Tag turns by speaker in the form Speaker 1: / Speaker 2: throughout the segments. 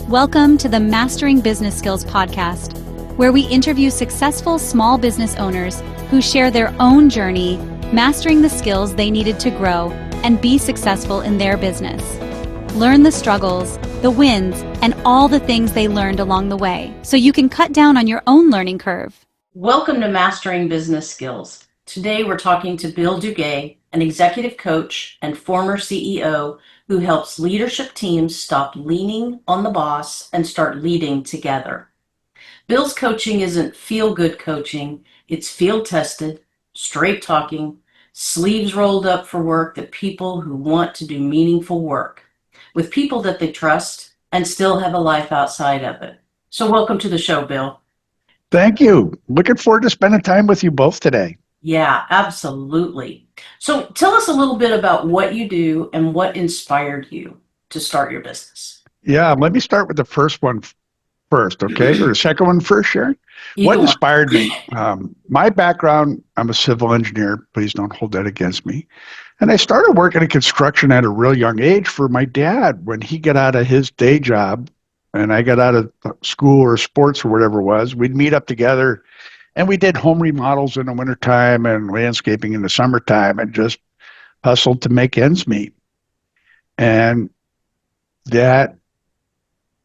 Speaker 1: Welcome to the Mastering Business Skills podcast, where we interview successful small business owners who share their own journey, mastering the skills they needed to grow and be successful in their business. Learn the struggles, the wins, and all the things they learned along the way, so you can cut down on your own learning curve.
Speaker 2: Welcome to Mastering Business Skills. Today we're talking to Bill Duguay, an executive coach and former CEO who helps leadership teams stop leaning on the boss and start leading together. Bill's coaching isn't feel-good coaching, it's field-tested, straight talking, sleeves rolled up for work that people who want to do meaningful work with people that they trust and still have a life outside of it. So welcome to the show, Bill.
Speaker 3: Thank you. Looking forward to spending time with you both today.
Speaker 2: Yeah, absolutely. So tell us a little bit about what you do and what inspired you to start your business.
Speaker 3: Yeah, let me start with the first one first, okay? Or the second one first, Sharon? What inspired me? My background, I'm a civil engineer. Please don't hold that against me. And I started working in construction at a real young age for my dad. When he got out of his day job and I got out of school or sports or whatever it was, we'd meet up together and we did home remodels in the wintertime and landscaping in the summertime and just hustled to make ends meet. And that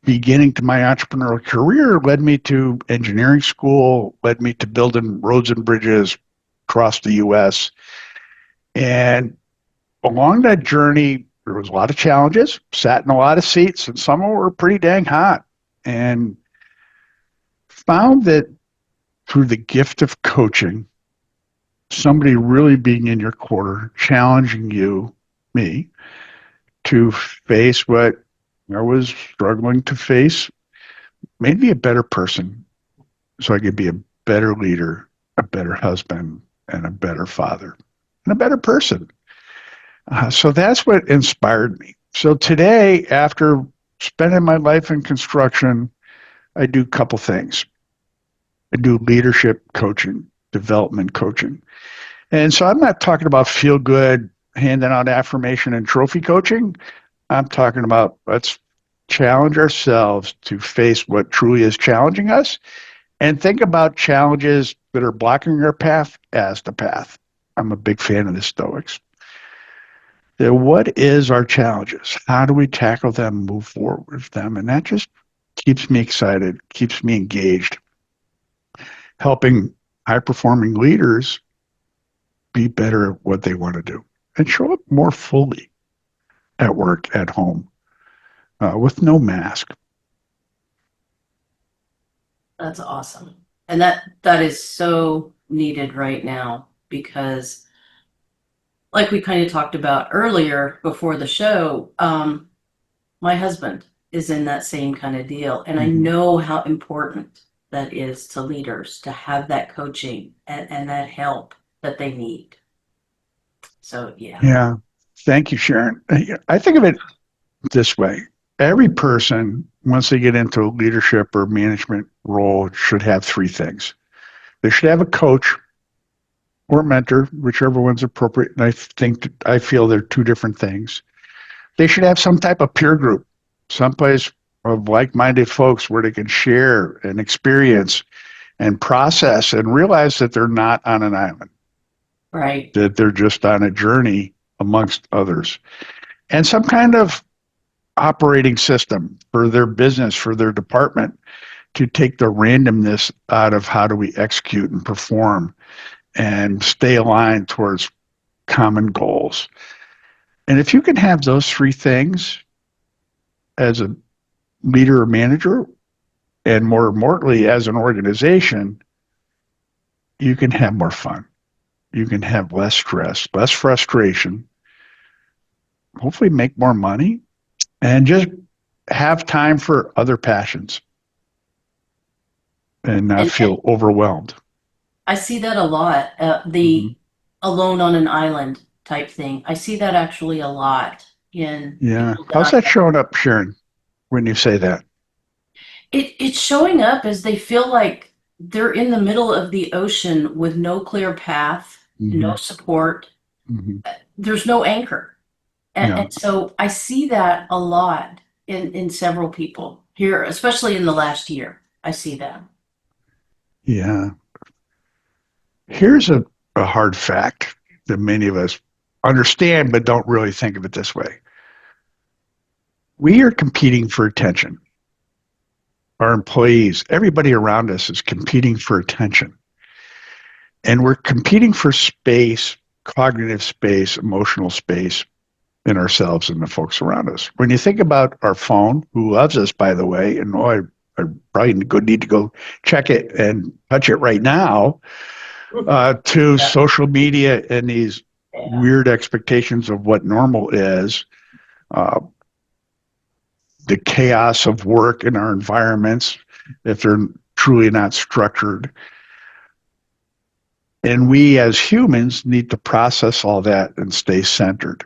Speaker 3: beginning to my entrepreneurial career led me to engineering school, led me to building roads and bridges across the U.S. And along that journey, there was a lot of challenges, sat in a lot of seats, and some of them were pretty dang hot. And found that through the gift of coaching, somebody really being in your corner, challenging you, me, to face what I was struggling to face, made me a better person so I could be a better leader, a better husband, and a better father, and a better person. So that's what inspired me. So today, after spending my life in construction, I do a couple things. I do leadership coaching, development coaching. And so I'm not talking about feel good, handing out affirmation and trophy coaching. I'm talking about let's challenge ourselves to face what truly is challenging us and think about challenges that are blocking our path as the path. I'm a big fan of the Stoics. What is our challenges? How do we tackle them, move forward with them? And that just keeps me excited, keeps me engaged, helping high-performing leaders be better at what they want to do and show up more fully at work, at home, with no mask.
Speaker 2: That's awesome. And that is so needed right now because like we kind of talked about earlier before the show, my husband is in that same kind of deal. And I know how important that is to leaders to have that coaching and that help that they need. So, yeah.
Speaker 3: Yeah. Thank you, Sharon. I think of it this way. Every person, once they get into a leadership or management role, should have three things. They should have a coach or mentor, whichever one's appropriate. And I feel they're two different things. They should have some type of peer group, someplace of like-minded folks where they can share and experience and process and realize that they're not on an island.
Speaker 2: Right.
Speaker 3: That they're just on a journey amongst others. And some kind of operating system for their business, for their department, to take the randomness out of how do we execute and perform and stay aligned towards common goals. And if you can have those three things as a leader or manager, and more importantly, as an organization, you can have more fun. You can have less stress, less frustration, hopefully make more money, and just have time for other passions and not feel overwhelmed.
Speaker 2: I see that a lot, alone on an island type thing. I see that actually a lot in.
Speaker 3: Yeah. How's that showing up, Sharon, when you say that?
Speaker 2: It's showing up as they feel like they're in the middle of the ocean with no clear path, no support. There's no anchor. And so I see that a lot in several people here, especially in the last year. I see that.
Speaker 3: Yeah. Here's a hard fact that many of us understand but don't really think of it this way. We are competing for attention. Our employees, everybody around us is competing for attention. And we're competing for space, cognitive space, emotional space in ourselves and the folks around us. When you think about our phone, who loves us, by the way, and I probably need to go check it and touch it right now, to social media and these weird expectations of what normal is, the chaos of work in our environments, if they're truly not structured. And we as humans need to process all that and stay centered.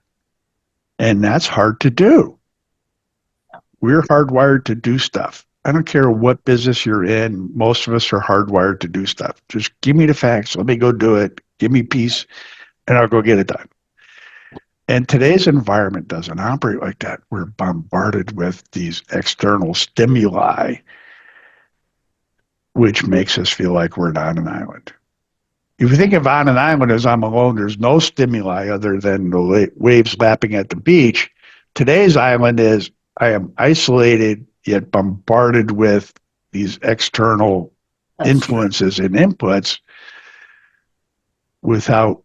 Speaker 3: And that's hard to do. We're hardwired to do stuff. I don't care what business you're in. Most of us are hardwired to do stuff. Just give me the facts. Let me go do it. Give me peace, and I'll go get it done. And today's environment doesn't operate like that. We're bombarded with these external stimuli, which makes us feel like we're on an island. If you think of on an island as I'm alone, there's no stimuli other than the waves lapping at the beach. Today's island is I am isolated yet bombarded with these external influences and inputs without,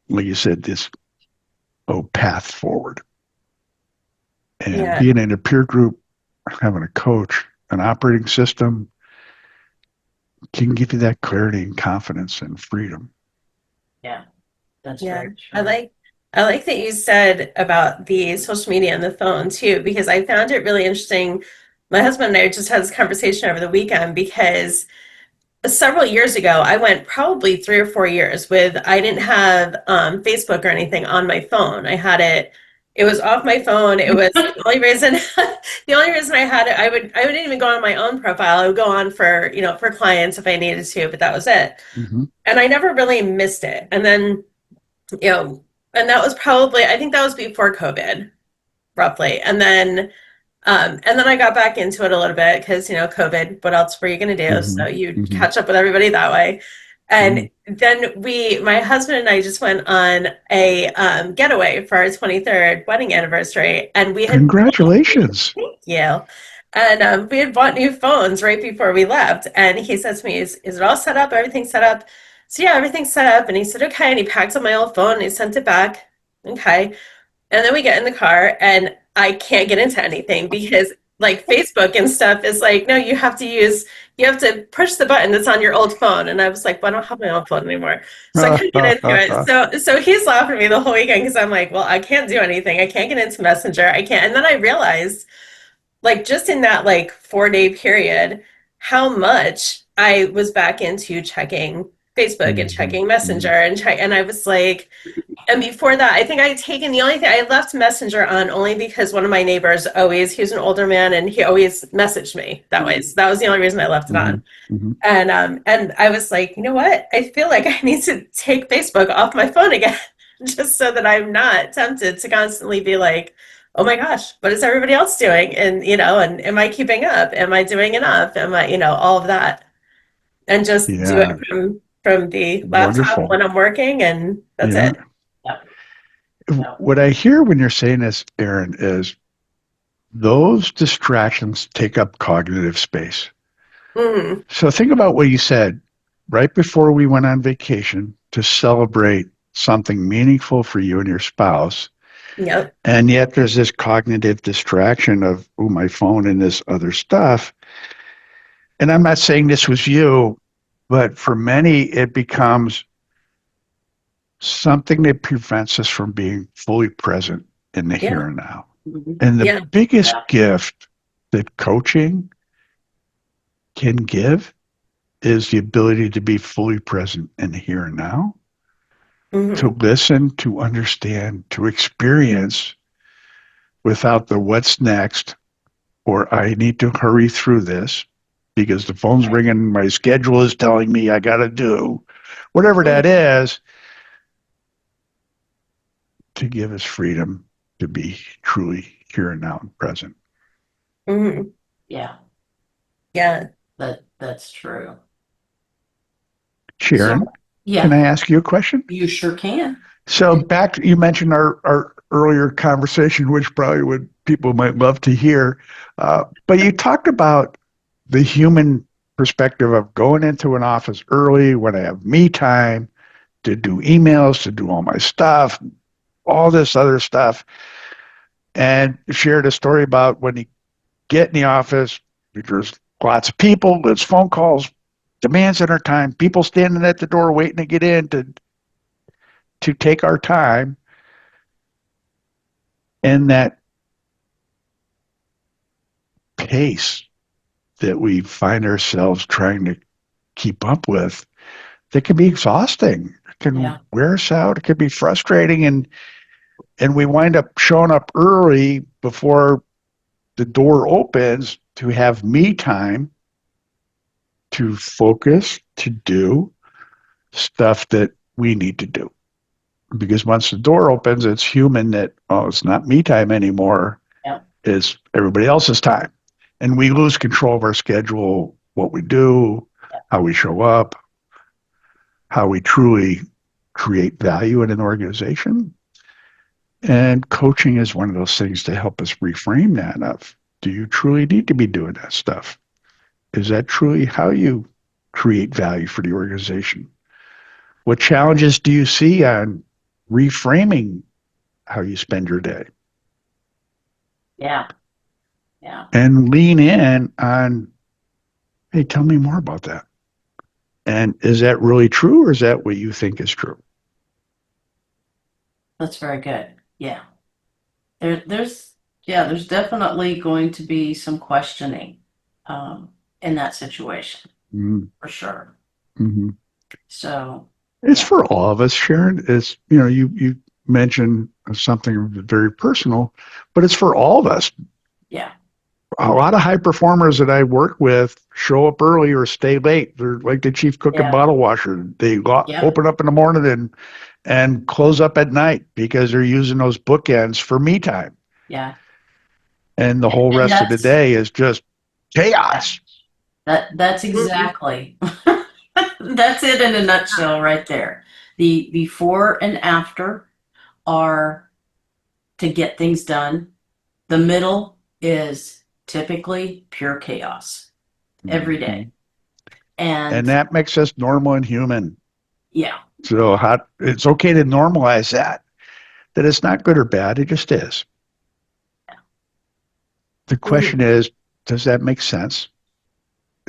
Speaker 3: like you said, this path forward. And being in a peer group, having a coach, an operating system can give you that clarity and confidence and freedom.
Speaker 2: Yeah, that's very true.
Speaker 4: I like that you said about the social media and the phone too, because I found it really interesting. My husband and I just had this conversation over the weekend because several years ago, I went probably 3 or 4 years with, I didn't have Facebook or anything on my phone. I had it, it was off my phone. It was the only reason, I had it, I wouldn't even go on my own profile. I would go on for, for clients if I needed to, but that was it. Mm-hmm. And I never really missed it. And then, and that was probably, I think that was before COVID, roughly. And then I got back into it a little bit because, COVID, what else were you going to do? Mm-hmm. So you catch up with everybody that way. And then my husband and I just went on a getaway for our 23rd wedding anniversary. And we had—
Speaker 3: Congratulations.
Speaker 4: Thank you. And we had bought new phones right before we left. And he says to me, is it all set up? Everything's set up? So yeah, everything's set up. And he said, okay. And he packed up my old phone and he sent it back. Okay. And then we get in the car and I can't get into anything because like Facebook and stuff is like, no, you have to push the button that's on your old phone. And I was like, well, I don't have my old phone anymore. So I couldn't get into it. So he's laughing at me the whole weekend because I'm like, well, I can't do anything. I can't get into Messenger. I can't. And then I realized like just in that like 4-day period, how much I was back into checking Facebook and checking Messenger and I was like, and before that, I think the only thing I left Messenger on only because one of my neighbors he was an older man and he always messaged me that way. So that was the only reason I left it on. Mm-hmm. And I was like, you know what? I feel like I need to take Facebook off my phone again, just so that I'm not tempted to constantly be like, oh my gosh, what is everybody else doing? And, and am I keeping up? Am I doing enough? Am I, all of that. And just do it from the laptop when I'm working, and that's it.
Speaker 3: What I hear when you're saying this, Erin, is those distractions take up cognitive space. Mm-hmm. So think about what you said right before we went on vacation to celebrate something meaningful for you and your spouse.
Speaker 4: Yep.
Speaker 3: And yet there's this cognitive distraction of, my phone and this other stuff. And I'm not saying this was you, but for many, it becomes something that prevents us from being fully present in the here and now. And the biggest gift that coaching can give is the ability to be fully present in the here and now, to listen, to understand, to experience without the what's next, or I need to hurry through this because the phone's ringing, my schedule is telling me I got to do whatever that is, to give us freedom to be truly here and now and present.
Speaker 4: Mhm.
Speaker 2: Yeah,
Speaker 4: Yeah.
Speaker 2: that's true.
Speaker 3: Sharon,
Speaker 2: So, yeah,
Speaker 3: can I ask you a question?
Speaker 2: you sure can.
Speaker 3: So back, you mentioned our earlier conversation, which probably would people might love to hear, but you talked about the human perspective of going into an office early when I have me time to do emails, to do all my stuff, all this other stuff, and shared a story about when you get in the office, there's lots of people, there's phone calls, demands on our time, people standing at the door waiting to get in to take our time, and that pace that we find ourselves trying to keep up with that can be exhausting. It can
Speaker 2: Yeah,
Speaker 3: wear us out. It can be frustrating, and we wind up showing up early before the door opens to have me time to focus, to do stuff that we need to do. Because once the door opens, it's human that, oh, it's not me time anymore.
Speaker 2: yeah,
Speaker 3: It's everybody else's time. And we lose control of our schedule, what we do, how we show up, how we truly create value in an organization. And coaching is one of those things to help us reframe that of, do you truly need to be doing that stuff? Is that truly how you create value for the organization? What challenges do you see on reframing how you spend your day?
Speaker 2: yeah, yeah.
Speaker 3: And lean in on, hey, tell me more about that. And is that really true, or is that what you think is true?
Speaker 2: That's very good. Yeah. There's definitely going to be some questioning in that situation
Speaker 3: Mm-hmm.
Speaker 2: for sure.
Speaker 3: Mm-hmm.
Speaker 2: So,
Speaker 3: It's
Speaker 2: yeah,
Speaker 3: for all of us, Sharon. It's, you mentioned something very personal, but it's for all of us.
Speaker 2: yeah,
Speaker 3: A lot of high performers that I work with show up early or stay late. They're like the chief cook and
Speaker 2: yeah,
Speaker 3: bottle washer. They
Speaker 2: yeah,
Speaker 3: open up in the morning and close up at night because they're using those bookends for me time.
Speaker 2: yeah.
Speaker 3: And the whole
Speaker 2: And
Speaker 3: rest of the
Speaker 2: that's
Speaker 3: day is just
Speaker 2: yeah,
Speaker 3: chaos.
Speaker 2: that's
Speaker 4: Mhm.
Speaker 2: exactly that's it in a nutshell right there. The before and after are to get things done. The middle is typically pure chaos every
Speaker 3: Mhm.
Speaker 2: day.
Speaker 3: And
Speaker 2: And
Speaker 3: that makes us normal and human.
Speaker 2: yeah,
Speaker 3: So it's okay to normalize that it's not good or bad. It just is. The question
Speaker 4: Mhm.
Speaker 3: is, does that make sense?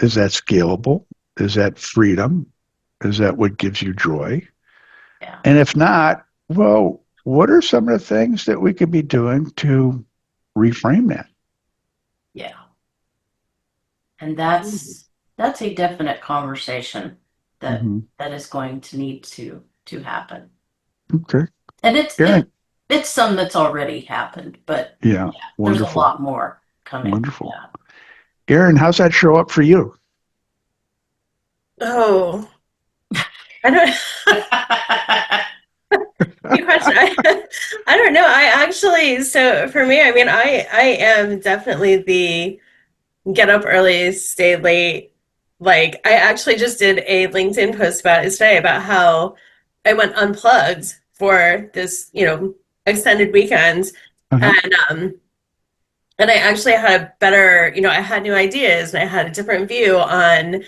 Speaker 3: Is that scalable? Is that freedom? Is that what gives you joy?
Speaker 2: yeah,
Speaker 3: And if not, well, what are some of the things that we could be doing to reframe that?
Speaker 2: yeah. And that's a definite conversation that
Speaker 3: Hmm.
Speaker 2: that is going to need to happen.
Speaker 3: Okay.
Speaker 2: And it's it,
Speaker 3: Erin,
Speaker 2: it's some that's already happened, but
Speaker 3: yeah,
Speaker 2: yeah, there's a
Speaker 3: wonderful.
Speaker 2: lot more coming.
Speaker 3: Wonderful.
Speaker 2: Yeah.
Speaker 3: Erin, how's that show up for you?
Speaker 4: Oh, I don't. Good question. I don't know. I actually, so for me, I mean, I am definitely the get up early, stay late. Like, I actually just did a LinkedIn post about it today about how I went unplugged for this, extended weekend.
Speaker 3: Uh-huh.
Speaker 4: And I actually had a better, I had new ideas and I had a different view on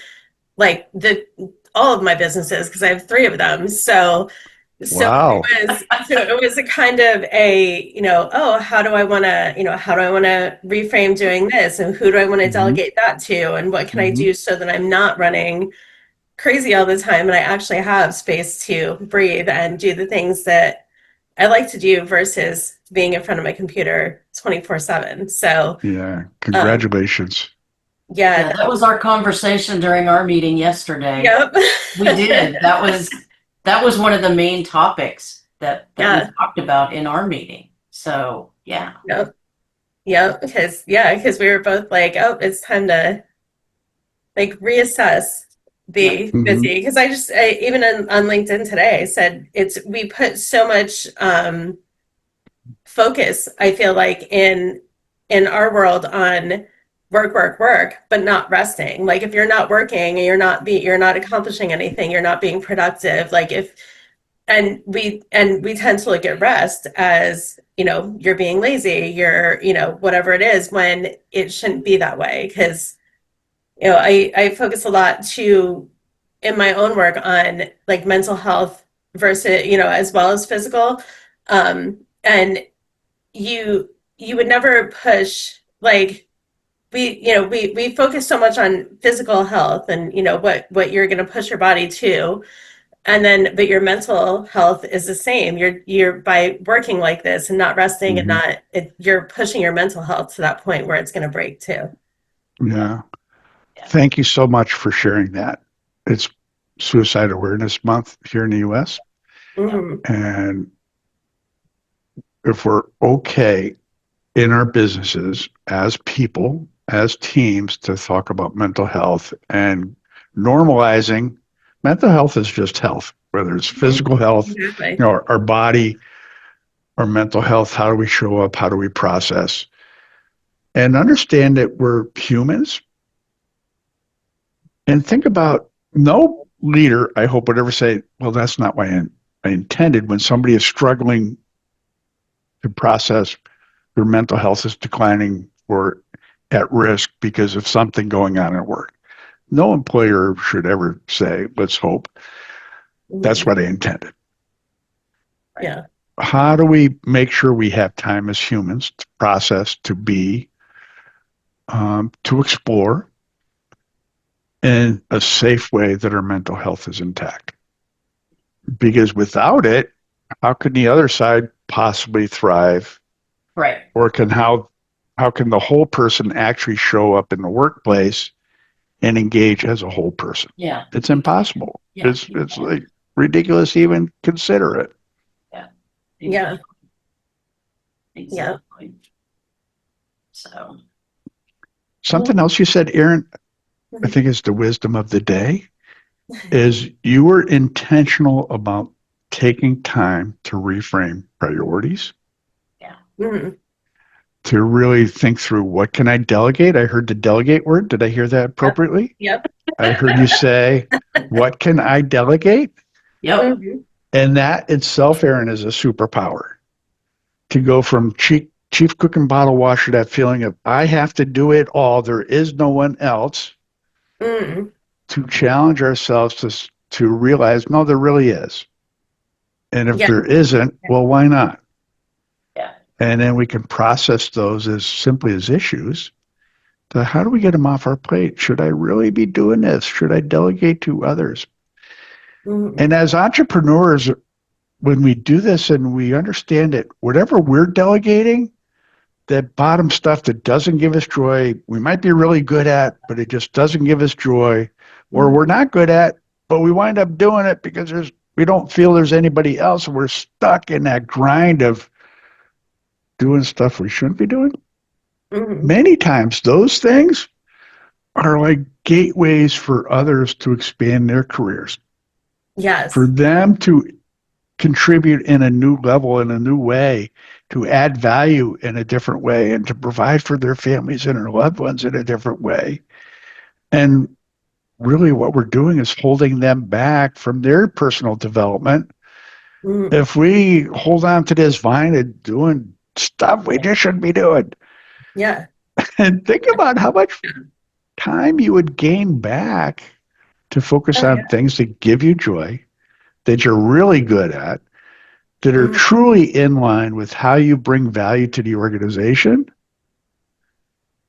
Speaker 4: like the all of my businesses because I have three of them. So
Speaker 3: Wow.
Speaker 4: it was a kind of a, oh, how do I want to reframe doing this and who do I want to
Speaker 3: Hmm.
Speaker 4: delegate that to and what can I
Speaker 3: Hmm.
Speaker 4: do so that I'm not running crazy all the time and I actually have space to breathe and do the things that I like to do versus being in front of my computer 24/7. So,
Speaker 3: Yeah.
Speaker 4: um,
Speaker 3: Congratulations.
Speaker 4: yeah,
Speaker 2: Yeah, that was our conversation during our meeting yesterday.
Speaker 4: yep.
Speaker 2: We did. That was one of the main topics that we
Speaker 4: Yeah,
Speaker 2: talked about in our meeting. So, yeah.
Speaker 4: yep. Yep, because we were both like, oh, it's time to like reassess
Speaker 2: Yep.
Speaker 4: the
Speaker 3: Hmm.
Speaker 4: busy because even on LinkedIn today I said it's we put so much focus I feel like in our world on work, but not resting. Like if you're not working and you're not accomplishing anything, you're not being productive. Like and we tend to look at rest as, you're being lazy, you're, whatever it is, when it shouldn't be that way. Because, I focus a lot too in my own work on like mental health versus, as well as physical. And you would never push like we focus so much on physical health and what you're going to push your body to, and then but your mental health is the same. You're by working like this and not resting and you're pushing your mental health to that point where it's going to break too.
Speaker 3: Yeah. Thank you so much for sharing that. It's Suicide Awareness Month here in the US. And if we're okay in our businesses as people, as teams, to talk about mental health and normalizing mental health is just health, whether it's physical health, our body, our mental health, how do we show up, how do we process, and understand that we're humans. And think about, no leader, I hope, would ever say, well, that's not what I intended, when somebody is struggling to process their mental health is declining or at risk because of something going on at work. No employer should ever say, let's hope. That's what I intended.
Speaker 4: Yeah.
Speaker 3: How do we make sure we have time as humans to process, to be, to explore in a safe way that our mental health is intact? Because without it, how can the other side possibly thrive?
Speaker 2: Right.
Speaker 3: Or how can the whole person actually show up in the workplace and engage as a whole person?
Speaker 2: Yeah.
Speaker 3: It's impossible.
Speaker 2: Yeah.
Speaker 3: It's like ridiculous to even consider it.
Speaker 4: Yeah.
Speaker 2: Exactly. So
Speaker 3: something else you said, Erin, I think is the wisdom of the day, is you were intentional about taking time to reframe priorities. To really think through, what can I delegate? I heard the delegate word. Did I hear that appropriately?
Speaker 4: Yep.
Speaker 3: I heard you say, what can I delegate?
Speaker 2: Yep.
Speaker 3: And that itself, Erin, is a superpower. To go from chief cook and bottle washer, that feeling of I have to do it all, there is no one else, to challenge ourselves to realize, no, there really is. And if there isn't, well, why not? And then we can process those as simply as issues. To how do we get them off our plate? Should I really be doing this? Should I delegate to others? And as entrepreneurs, when we do this and we understand that whatever we're delegating, that bottom stuff that doesn't give us joy, we might be really good at, but it just doesn't give us joy, or we're not good at, but we wind up doing it because we don't feel there's anybody else, and we're stuck in that grind of doing stuff we shouldn't be doing. Many times those things are like gateways for others to expand their careers.
Speaker 4: Yes.
Speaker 3: For them to contribute in a new level, in a new way, to add value in a different way, and to provide for their families and their loved ones in a different way. And really what we're doing is holding them back from their personal development. If we hold on to this vine and doing stuff we just shouldn't be doing.
Speaker 4: Yeah.
Speaker 3: And think about how much time you would gain back to focus on things that give you joy, that you're really good at, that are truly in line with how you bring value to the organization.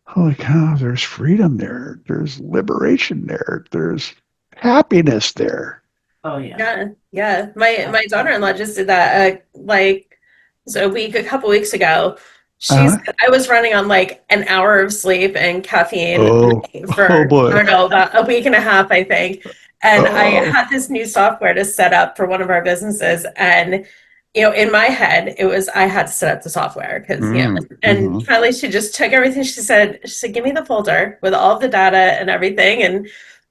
Speaker 3: Holy cow, there's freedom there. There's liberation there. There's happiness there.
Speaker 2: Oh, yeah.
Speaker 4: Yeah. My daughter-in-law just did that a couple weeks ago. I was running on like an hour of sleep and caffeine for I don't know, about a week and a half, I think. And I had this new software to set up for one of our businesses, and in my head it was I had to set up the software because and finally she just took everything. She said, give me the folder with all of the data and everything, and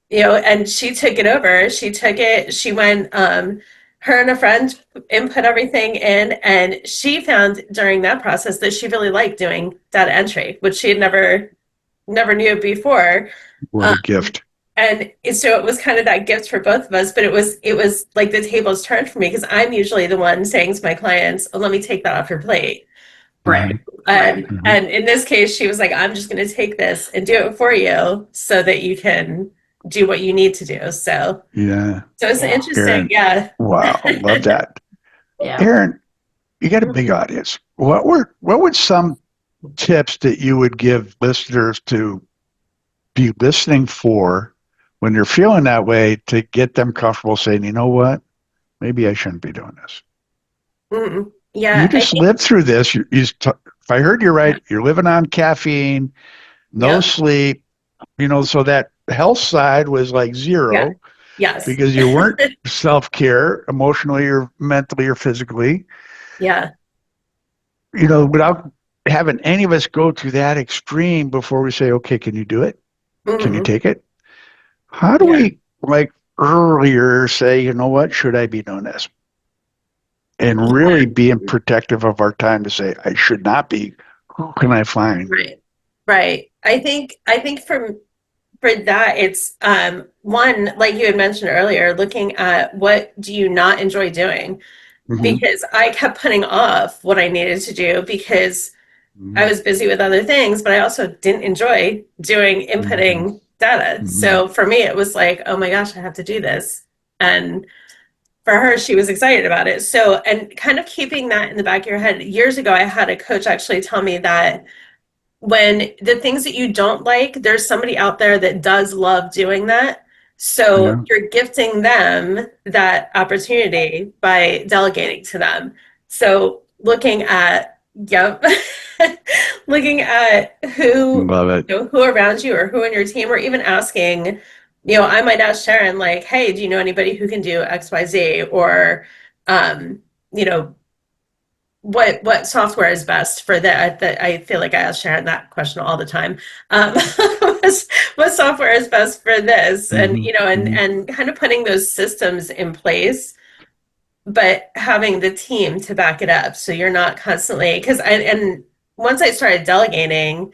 Speaker 4: and she took it over. She went, her and a friend input everything in, and she found during that process that she really liked doing data entry, which she had never never knew before.
Speaker 3: What a gift.
Speaker 4: And so it was kind of that gift for both of us, but it was like the tables turned for me because I'm usually the one saying to my clients, "Oh, let me take that off your plate."
Speaker 2: Right.
Speaker 4: And
Speaker 3: Mhm.
Speaker 4: and in this case, she was like, "I'm just going to take this and do it for you so that you can do what you need to do."
Speaker 3: Yeah.
Speaker 4: So it's
Speaker 2: Yeah.
Speaker 4: interesting,
Speaker 3: Erin,
Speaker 4: yeah.
Speaker 3: wow, love that.
Speaker 2: Yeah.
Speaker 3: Erin, you got a big audience. What would some tips that you would give listeners to be listening for when they're feeling that way to get them comfortable saying, you know what, maybe I shouldn't be doing this. You
Speaker 4: Yeah, I
Speaker 3: just
Speaker 4: think,
Speaker 3: lived through this. If I heard you right, you're living on caffeine, no
Speaker 4: yep,
Speaker 3: sleep, so that health side was like
Speaker 4: yeah,
Speaker 3: zero
Speaker 4: yes,
Speaker 3: because you weren't self-care emotionally or mentally or physically,
Speaker 4: yeah,
Speaker 3: without having any of us go to that extreme before we say, okay, can you do it? Can you
Speaker 4: hmm
Speaker 3: take it? How do
Speaker 4: yeah,
Speaker 3: we, like earlier, say, you know what, should I be doing this? And really being protective of our time to say, I should not be. Who can I find?
Speaker 4: right, right. I think for that, it's one, like you had mentioned earlier, looking at what do you not enjoy doing?
Speaker 3: Mm-hmm.
Speaker 4: Because I kept putting off what I needed to do because I was busy with other things, but I also didn't enjoy doing
Speaker 3: Mm-hmm.
Speaker 4: inputting data.
Speaker 3: Mm-hmm.
Speaker 4: So for me, it was like, oh my gosh, I have to do this. And for her, she was excited about it. So, and kind of keeping that in the back of your head. Years ago, I had a coach actually tell me that when the things that you don't like, there's somebody out there that does love doing that. So
Speaker 3: Yeah.
Speaker 4: you're gifting them that opportunity by delegating to them. So looking at, yep, looking at
Speaker 3: Love it.
Speaker 4: who around you or who in your team, or even asking, I might ask Sharon, like, hey, do you know anybody who can do XYZ? Or, um, you know, what software is best for that? I feel like I ask Sharon that question all the time. What software is best for this? And
Speaker 3: Mm-hmm. Mm-hmm.
Speaker 4: and kind of putting those systems in place, but having the team to back it up. So you're not constantly, because I and once I started delegating,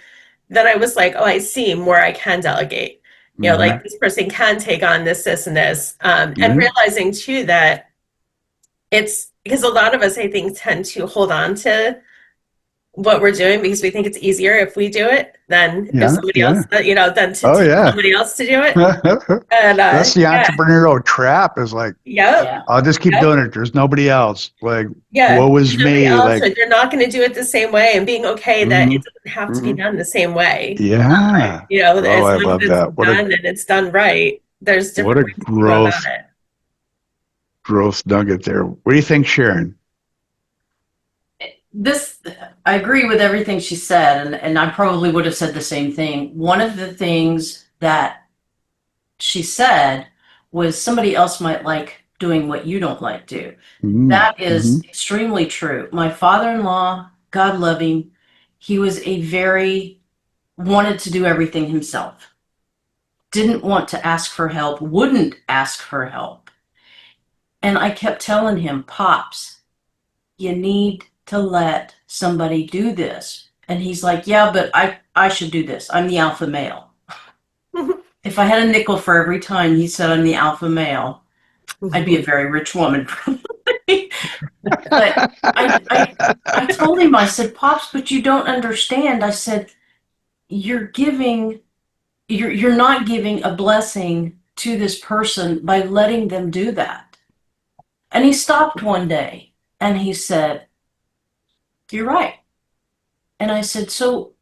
Speaker 4: then I was like, oh, I see more I can delegate.
Speaker 3: Mm-hmm.
Speaker 4: Like this person can take on this, and this, and
Speaker 3: Yeah.
Speaker 4: realizing too that it's because a lot of us, I think, tend to hold on to what we're doing because we think it's easier if we do it than if
Speaker 3: Yeah.
Speaker 4: somebody else,
Speaker 3: Yeah.
Speaker 4: than to
Speaker 3: Oh,
Speaker 4: tell
Speaker 3: yeah.
Speaker 4: somebody else to do it. And
Speaker 3: That's the
Speaker 4: yeah,
Speaker 3: entrepreneurial trap is like,
Speaker 4: yep,
Speaker 2: Yeah.
Speaker 3: I'll just keep
Speaker 4: yep,
Speaker 3: doing it. There's nobody else. Like,
Speaker 4: yeah.
Speaker 3: woe is
Speaker 4: There's nobody
Speaker 3: me.
Speaker 4: else,
Speaker 3: Like,
Speaker 4: and you're not going to do it the same way, and being okay that
Speaker 3: mm-hmm.
Speaker 4: it doesn't have to be
Speaker 3: Mm-hmm.
Speaker 4: done the same way.
Speaker 3: Yeah. Oh,
Speaker 4: As
Speaker 3: I
Speaker 4: long as
Speaker 3: love
Speaker 4: it's
Speaker 3: that.
Speaker 4: done and it's done right, there's
Speaker 3: What
Speaker 4: different
Speaker 3: a
Speaker 4: ways to go about it.
Speaker 3: growth nugget there. What do you think, Sharon?
Speaker 2: This, I agree with everything she said, and I probably would have said the same thing. One of the things that she said was somebody else might like doing what you don't like to. That
Speaker 3: Mm-hmm.
Speaker 2: is extremely true. My father-in-law, God love him, he was a very wanted to do everything himself. Didn't want to ask for help, wouldn't ask for help. And I kept telling him, Pops, you need to let somebody do this. And he's like, yeah, but I should do this. I'm the alpha male. If I had a nickel for every time he said I'm the alpha male, I'd be a very rich woman. But I told him, I said, Pops, but you don't understand. I said, you're you're not giving a blessing to this person by letting them do that. And he stopped one day and he said, you're right. And I said, so,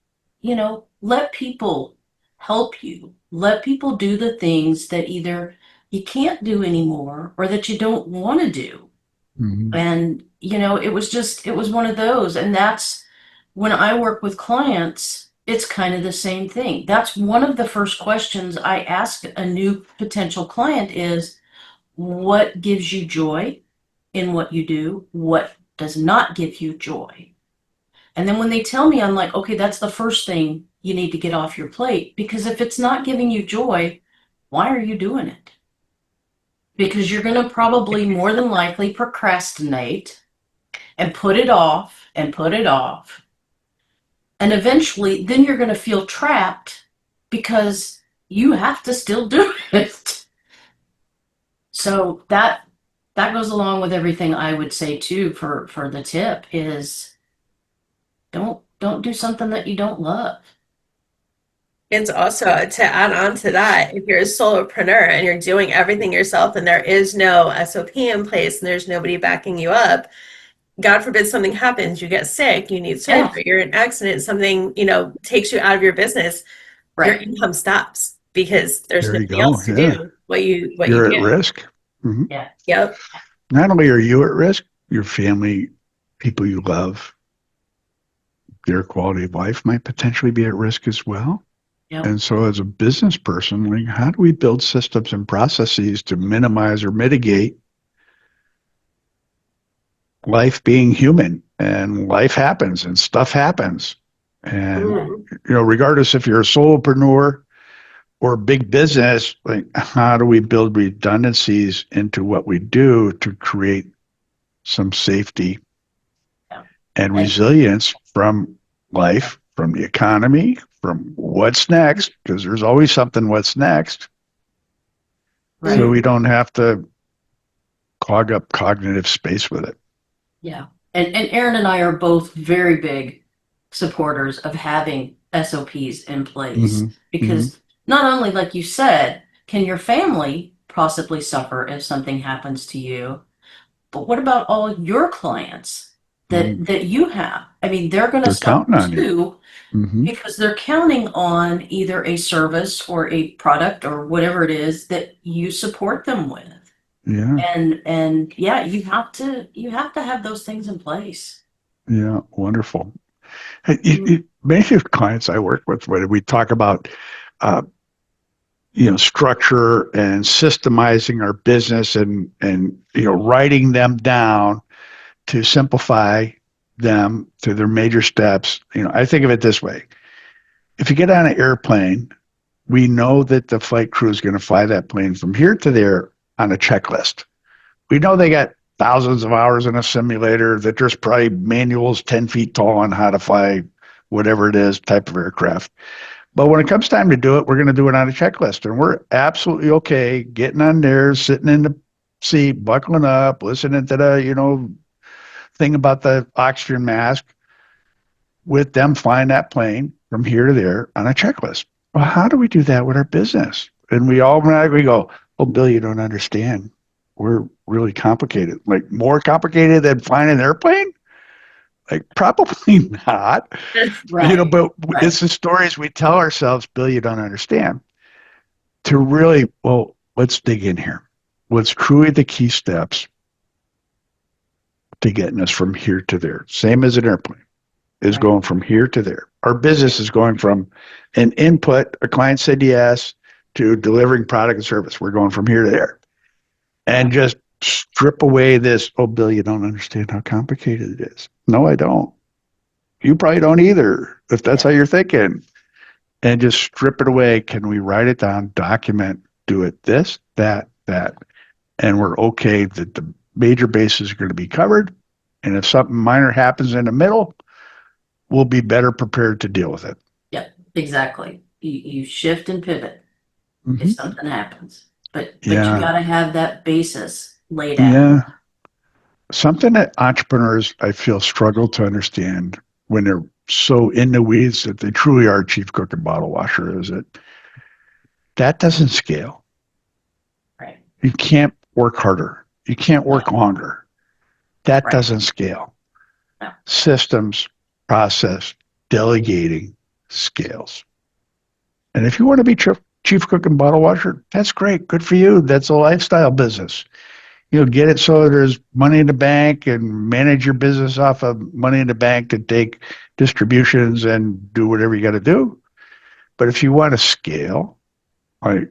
Speaker 2: let people help you. Let people do the things that either you can't do anymore or that you don't want to do.
Speaker 3: Mm-hmm.
Speaker 2: And, it was one of those. And that's when I work with clients, it's kind of the same thing. That's one of the first questions I ask a new potential client is, what gives you joy in what you do? What does not give you joy? And then when they tell me, I'm like, okay, that's the first thing you need to get off your plate. Because if it's not giving you joy, why are you doing it? Because you're going to probably more than likely procrastinate and put it off and put it off. And eventually, then you're going to feel trapped because you have to still do it. So that goes along with everything I would say too for the tip is don't do something that you don't love.
Speaker 4: It's also to add on to that, if you're a solopreneur and you're doing everything yourself and there is no SOP in place and there's nobody backing you up, God forbid something happens, you get sick, you need
Speaker 2: Yeah.
Speaker 4: surgery, you're in an accident, something, takes you out of your business, your
Speaker 2: Right.
Speaker 4: income stops because there's
Speaker 3: There you
Speaker 4: nobody
Speaker 3: go.
Speaker 4: else to
Speaker 3: Yeah.
Speaker 4: do what you
Speaker 3: You're at
Speaker 4: do.
Speaker 3: risk. Mm-hmm.
Speaker 2: Yeah.
Speaker 4: Yep.
Speaker 3: Not only are you at risk, your family, people you love, their quality of life might potentially be at risk as well.
Speaker 2: Yep.
Speaker 3: And so as a business person, like, how do we build systems and processes to minimize or mitigate life being human? And life happens and stuff happens. And, regardless if you're a solopreneur or a big business, like, how do we build redundancies into what we do to create some safety and resilience from life, from the economy, from what's next, because there's always something what's next.
Speaker 2: Right.
Speaker 3: So we don't have to clog up cognitive space with it.
Speaker 2: Yeah. And Erin and I are both very big supporters of having SOPs in place because not only, like you said, can your family possibly suffer if something happens to you, but what about all your clients that you have? I mean, they're going to suffer too because they're counting on either a service or a product or whatever it is that you support them with.
Speaker 3: Yeah.
Speaker 2: And yeah, you have to have those things in place.
Speaker 3: Yeah, wonderful. Many of the clients I work with, when we talk about structure and systemizing our business and writing them down to simplify them to their major steps. I think of it this way. If you get on an airplane, we know that the flight crew is going to fly that plane from here to there on a checklist. We know they got thousands of hours in a simulator, that there's probably manuals 10 feet tall on how to fly whatever it is type of aircraft. But when it comes time to do it, we're going to do it on a checklist. And we're absolutely okay getting on there, sitting in the seat, buckling up, listening to the, thing about the oxygen mask, with them flying that plane from here to there on a checklist. Well, how do we do that with our business? And we automatically go, oh, Bill, you don't understand. We're really complicated. Like, more complicated than flying an airplane? Like, probably not.
Speaker 2: Right.
Speaker 3: But it's the stories we tell ourselves, Bill, you don't understand. To really, let's dig in here. What's truly the key steps to getting us from here to there? Same as an airplane is going from here to there. Our business is going from an input, a client said yes, to delivering product and service. We're going from here to there. And just strip away this, oh, Bill, you don't understand how complicated it is. No, I don't. You probably don't either, if that's how you're thinking. And just strip it away. Can we write it down, document, do it this, that, and we're okay that the major bases are going to be covered. And if something minor happens in the middle, we'll be better prepared to deal with it.
Speaker 2: Yeah, exactly. You shift and pivot if something happens. But you got to have that basis laid out.
Speaker 3: Yeah. Something that entrepreneurs, I feel, struggle to understand when they're so in the weeds that they truly are chief cook and bottle washer is that doesn't scale.
Speaker 2: Right.
Speaker 3: You can't work harder. You can't work longer. That doesn't scale.
Speaker 2: No.
Speaker 3: Systems, process, delegating scales. And if you want to be chief cook and bottle washer, that's great. Good for you. That's a lifestyle business. Get it so there's money in the bank and manage your business off of money in the bank to take distributions and do whatever you got to do. But if you want to scale, you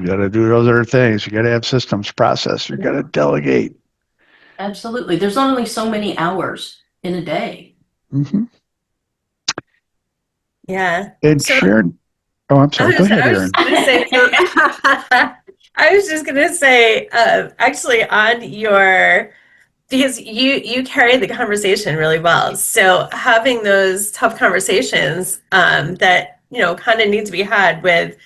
Speaker 3: got to do those other things. You got to have systems, process. You got to delegate.
Speaker 2: Absolutely. There's only so many hours in a day.
Speaker 4: Yeah.
Speaker 3: And Sharon, I'm sorry. Go ahead, Erin.
Speaker 4: I was just gonna say, actually, on your, because you carry the conversation really well. So having those tough conversations that kind of need to be had with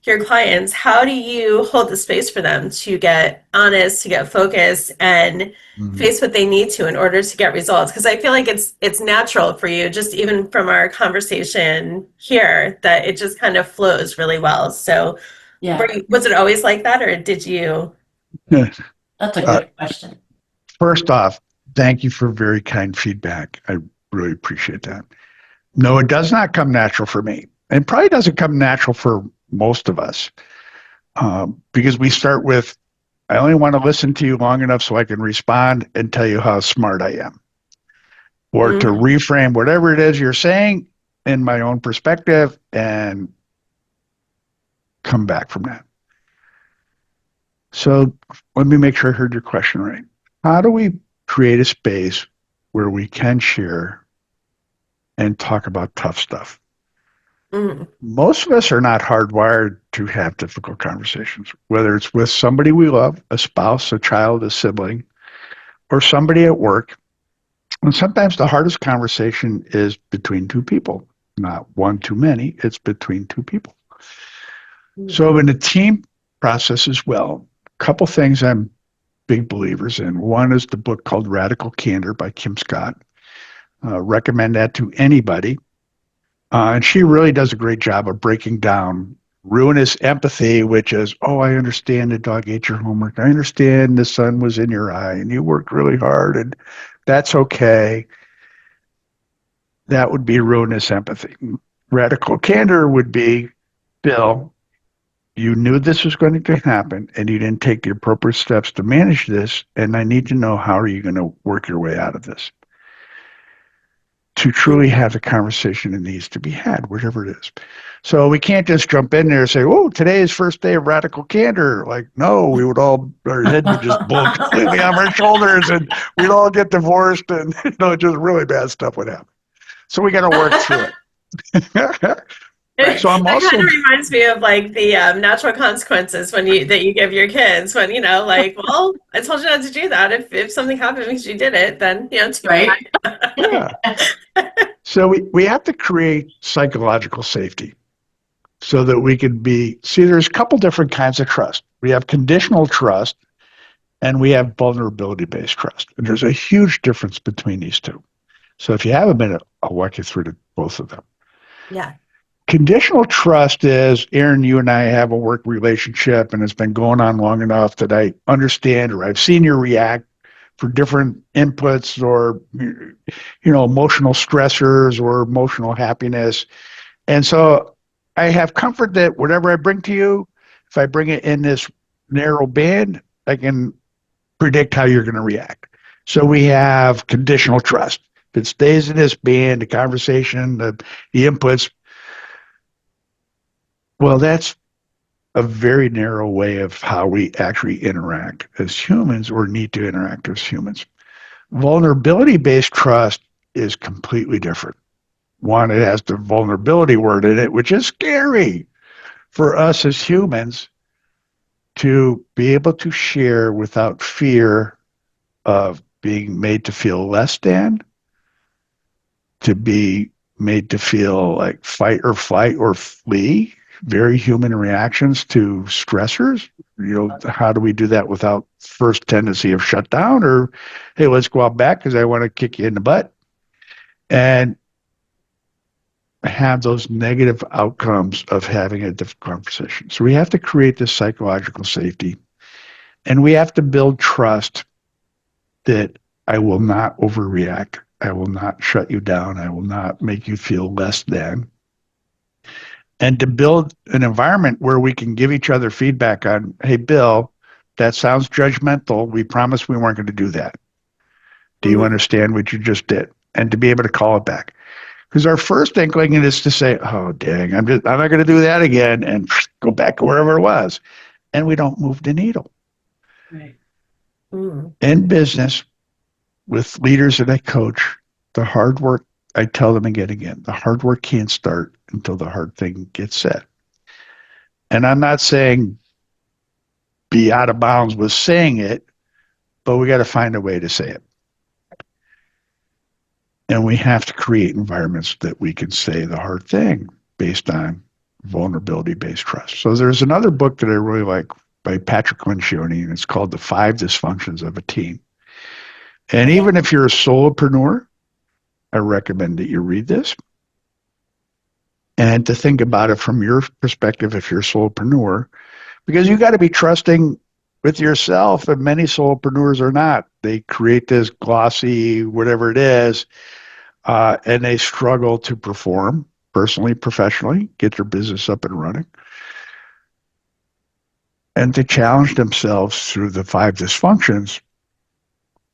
Speaker 4: your clients, how do you hold the space for them to get honest, to get focused, and face what they need to in order to get results? Because I feel like it's natural for you, just even from our conversation here, that it just kind of flows really well. So
Speaker 2: Yeah,
Speaker 4: was it always like that, or did you?
Speaker 2: that's a good question.
Speaker 3: First off, thank you for very kind feedback. I really appreciate that. No, it does not come natural for me. And probably doesn't come natural for most of us, because we start with, I only want to listen to you long enough so I can respond and tell you how smart I am, or to reframe whatever it is you're saying in my own perspective and come back from that. So let me make sure I heard your question right. How do we create a space where we can share and talk about tough stuff? Most of us are not hardwired to have difficult conversations, whether it's with somebody we love, a spouse, a child, a sibling, or somebody at work. And sometimes the hardest conversation is between two people, not one too many, it's between two people. So in the team process as well, a couple things I'm big believers in. One is the book called Radical Candor by Kim Scott. Recommend that to anybody. And she really does a great job of breaking down ruinous empathy, which is, oh, I understand the dog ate your homework. I understand the sun was in your eye and you worked really hard and that's okay. That would be ruinous empathy. Radical candor would be, Bill, you knew this was going to happen and you didn't take the appropriate steps to manage this. And I need to know, how are you going to work your way out of this? To truly have the conversation that needs to be had, whatever it is. So we can't just jump in there and say, oh, today is first day of radical candor. Like, no, we would all, our head would just blow completely on our shoulders and we'd all get divorced and, just really bad stuff would happen. So we got to work through it. So I'm
Speaker 4: that
Speaker 3: also,
Speaker 4: kind of reminds me of like the natural consequences that you give your kids when like, well, I told you not to do that. If something happened because you did it, then
Speaker 2: Right?
Speaker 3: yeah. So we have to create psychological safety so that we can there's a couple different kinds of trust. We have conditional trust and we have vulnerability-based trust. And there's a huge difference between these two. So if you have a minute, I'll walk you through both of them.
Speaker 4: Yeah.
Speaker 3: Conditional trust is, Erin, you and I have a work relationship and it's been going on long enough that I understand, or I've seen you react for different inputs or, emotional stressors or emotional happiness. And so I have comfort that whatever I bring to you, if I bring it in this narrow band, I can predict how you're going to react. So we have conditional trust. If it stays in this band, the conversation, the inputs, well, that's a very narrow way of how we actually interact as humans, or need to interact as humans. Vulnerability-based trust is completely different. One, it has the vulnerability word in it, which is scary for us as humans to be able to share without fear of being made to feel less than, to be made to feel like fight or flight or flee, very human reactions to stressors. How do we do that without first tendency of shutdown or, hey, let's go out back because I want to kick you in the butt, and have those negative outcomes of having a difficult conversation. So we have to create this psychological safety, and we have to build trust that I will not overreact. I will not shut you down. I will not make you feel less than. And to build an environment where we can give each other feedback on, hey, Bill, that sounds judgmental. We promised we weren't going to do that. Do you understand what you just did? And to be able to call it back. Because our first inkling is to say, oh, dang, I'm not going to do that again, and go back to wherever it was. And we don't move the needle.
Speaker 2: Right.
Speaker 3: In business, with leaders that I coach, the hard work, I tell them again, the hard work can't start until the hard thing gets said. And I'm not saying be out of bounds with saying it, but we got to find a way to say it. And we have to create environments that we can say the hard thing. based on vulnerability-based trust. So there's another book that I really like by Patrick Lencioni, and it's called The 5 Dysfunctions of a Team. And even if you're a solopreneur, I recommend that you read this. And to think about it from your perspective, if you're a solopreneur, because you got to be trusting with yourself, and many solopreneurs are not. They create this glossy, whatever it is, and they struggle to perform personally, professionally, get their business up and running, and to challenge themselves through the 5 dysfunctions,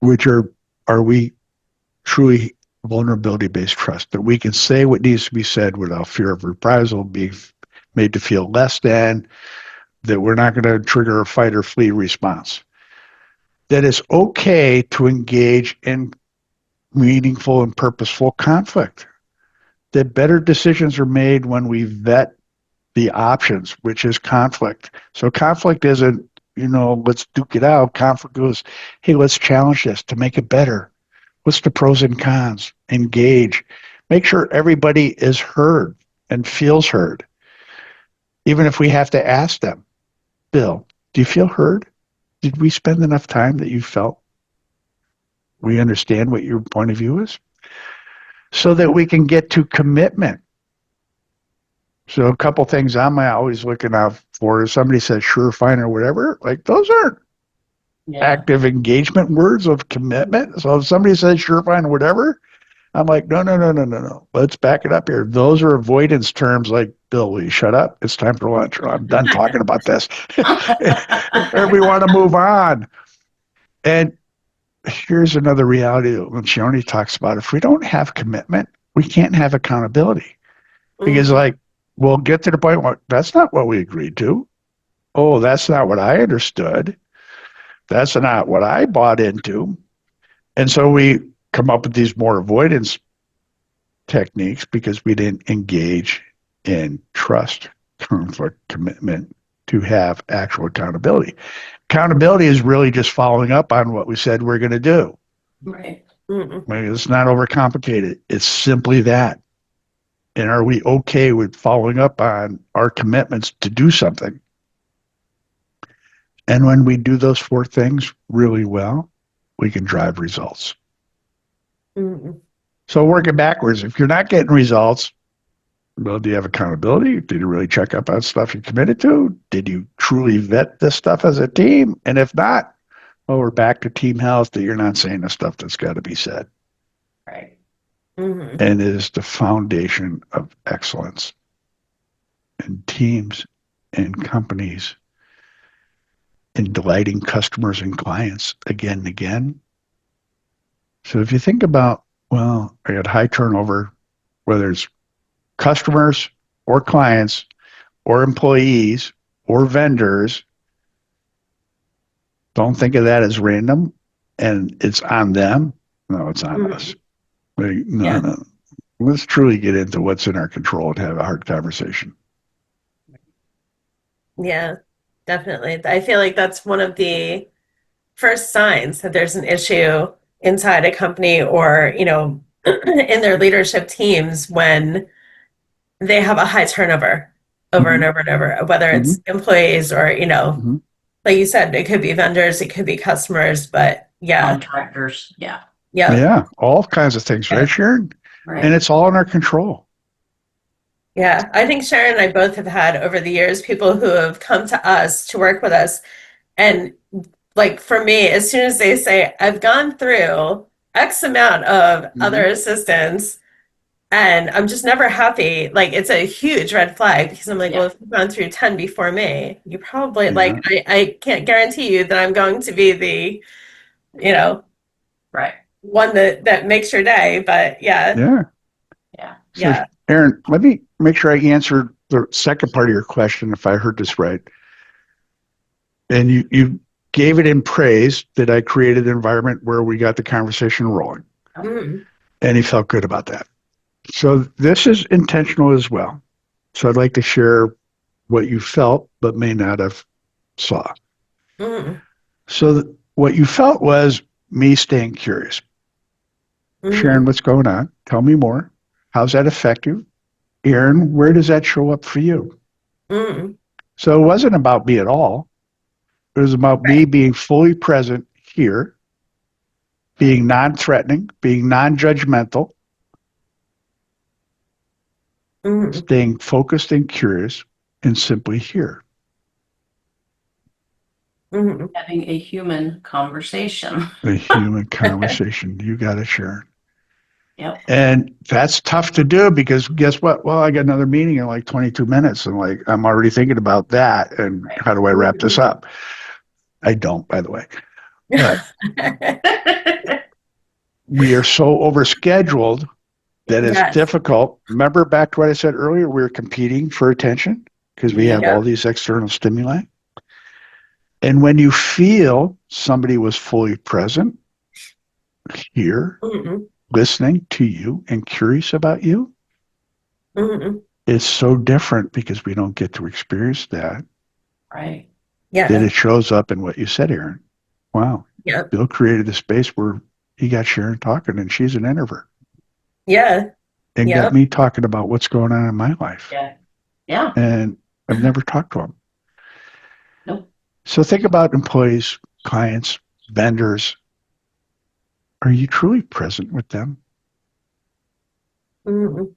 Speaker 3: which are we truly vulnerability-based trust, that we can say what needs to be said without fear of reprisal, being made to feel less than, that we're not going to trigger a fight or flee response, that it's okay to engage in meaningful and purposeful conflict, that better decisions are made when we vet the options, which is conflict. So conflict isn't, let's duke it out. Conflict goes, hey, let's challenge this to make it better. What's the pros and cons? Engage. Make sure everybody is heard and feels heard. Even if we have to ask them, Bill, do you feel heard? Did we spend enough time that you felt we understand what your point of view is? So that we can get to commitment. So a couple things I'm always looking out for is somebody says, sure, fine, or whatever. Like, those aren't active engagement words of commitment. So if somebody says, sure, fine, or whatever, I'm like, no. Let's back it up here. Those are avoidance terms like, Bill, will you shut up? It's time for lunch. Or I'm done talking about this. And we want to move on. And here's another reality that Lencioni talks about. If we don't have commitment, we can't have accountability. Because we'll get to the point where that's not what we agreed to. Oh, that's not what I understood. That's not what I bought into. And so we come up with these more avoidance techniques because we didn't engage in trust, conflict, commitment to have actual accountability. Accountability is really just following up on what we said we're going to do.
Speaker 2: Right.
Speaker 3: It's not overcomplicated. It's simply that. And are we okay with following up on our commitments to do something? And when we do those 4 things really well, we can drive results. So working backwards, if you're not getting results, well, do you have accountability? Did you really check up on stuff you committed to? Did you truly vet this stuff as a team? And if not, well, we're back to team health, that you're not saying the stuff that's got to be said.
Speaker 2: Right.
Speaker 3: And it is the foundation of excellence in teams and companies, in delighting customers and clients again and again. So if you think about, well, I got high turnover, whether it's customers or clients or employees or vendors, don't think of that as random and it's on them. No, it's on us. No. Let's truly get into what's in our control and have a hard conversation.
Speaker 4: Yeah, definitely. I feel like that's one of the first signs that there's an issue inside a company or, in their leadership teams, when they have a high turnover over and over and over, whether it's employees or, like you said, it could be vendors, it could be customers, but
Speaker 2: Contractors.
Speaker 3: Yeah, all kinds of things, right, Sharon?
Speaker 2: Right.
Speaker 3: And it's all in our control.
Speaker 4: Yeah, I think Sharon and I both have had over the years people who have come to us to work with us. And like for me, as soon as they say, I've gone through X amount of other assistants and I'm just never happy, like it's a huge red flag because I'm like, well, if you've gone through 10 before me, you probably I can't guarantee you that I'm going to be the,
Speaker 2: Right.
Speaker 4: one that makes your day. But
Speaker 3: Yeah. So, Erin, let me make sure I answered the second part of your question, if I heard this right. And you gave it in praise that I created an environment where we got the conversation rolling. And he felt good about that. So this is intentional as well. So I'd like to share what you felt but may not have saw. So what you felt was me staying curious. Sharon, what's going on? Tell me more. How's that affect you? Erin, where does that show up for you?
Speaker 4: Mm.
Speaker 3: So it wasn't about me at all. It was about me
Speaker 4: Right.
Speaker 3: being fully present here, being non-threatening, being non-judgmental,
Speaker 4: Mm.
Speaker 3: staying focused and curious, and simply here.
Speaker 4: Mm.
Speaker 2: Having a human conversation.
Speaker 3: A human conversation. You got it, Sharon.
Speaker 2: Yep.
Speaker 3: And that's tough to do because guess what? Well, I got another meeting in like 22 minutes and like I'm already thinking about that and how do I wrap this up? I don't, by the way. But we are so overscheduled that it's
Speaker 4: Yes.
Speaker 3: difficult. Remember back to what I said earlier, we're competing for attention because we have
Speaker 2: Yep.
Speaker 3: all these external stimuli. And when you feel somebody was fully present here,
Speaker 4: Mm.
Speaker 3: listening to you and curious about you,
Speaker 4: Mm.
Speaker 3: it's so different because we don't get to experience that.
Speaker 2: Right.
Speaker 3: That
Speaker 4: Yeah.
Speaker 3: it shows up in what you said, Erin. Wow.
Speaker 4: Yeah.
Speaker 3: Bill created a space where he got Sharon talking and she's an introvert
Speaker 4: Yeah.
Speaker 3: and
Speaker 4: Yeah.
Speaker 3: got me talking about what's going on in my life.
Speaker 2: Yeah. Yeah.
Speaker 3: And I've never talked to him.
Speaker 2: Nope.
Speaker 3: So think about employees, clients, vendors. Are you truly present with them?
Speaker 4: Mm.